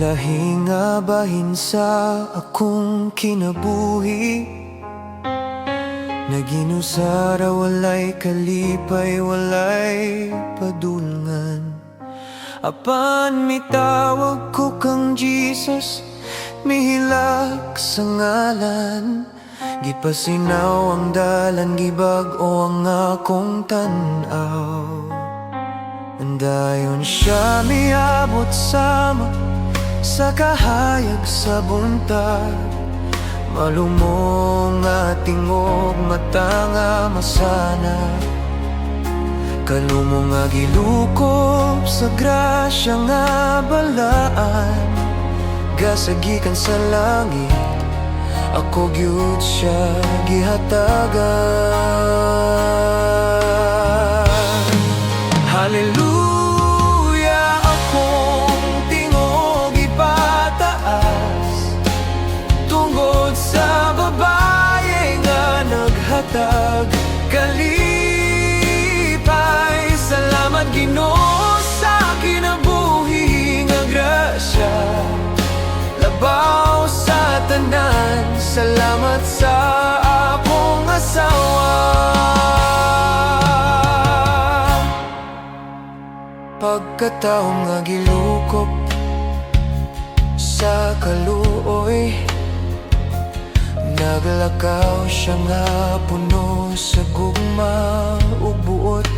Lahi nga bahin sa akong kinabuhi, naginusara walay kalipay, walay padulngan. Apan mitawag ko kang Jesus, mihilak sa ngalan. Gipasinaw ang dalan, gibag-o ang akong tan-aw. Andayon siya miabot sama sa kahayag sa buntag. Malumong nga tingog, matanga masana. Kalumong nga gilukop sa grasya nga balaan. Gasagikan sa langit, ako gyud siya gihatagan. Hallelujah, akong tingog ipataas, tungod sa babae nga naghatag kalipay. Salamat Ginoo sa kinabuhi nga grasya, labaw sa tanan. Salamat sa akong asawa. Pagkataong nga gilukop sa kaluoy, naglakaw siya nga puno sa gugma ug buot.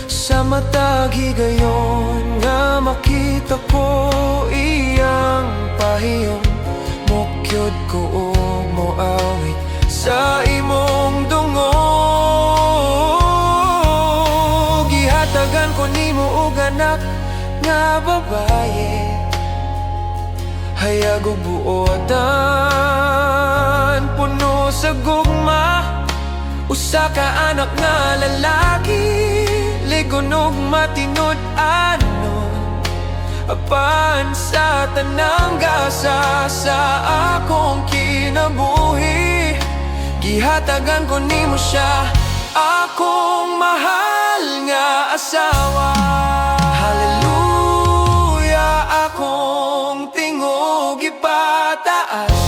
Sa matag higayon nga makita ko iyang pahiyong, mokyod ko og moawit sa imong dungog. Gihatagan ko nimo og anak nga babaye, hayag og buotan, puno sa gugma. Usa ka anak nga lalaki, ligon og matinud-anon. Apan sa tanang gasa sa akong kinabuhi, gihatagan ko nimo siya, akong mahal nga asawa. Hallelujah, akong tingog ipataas,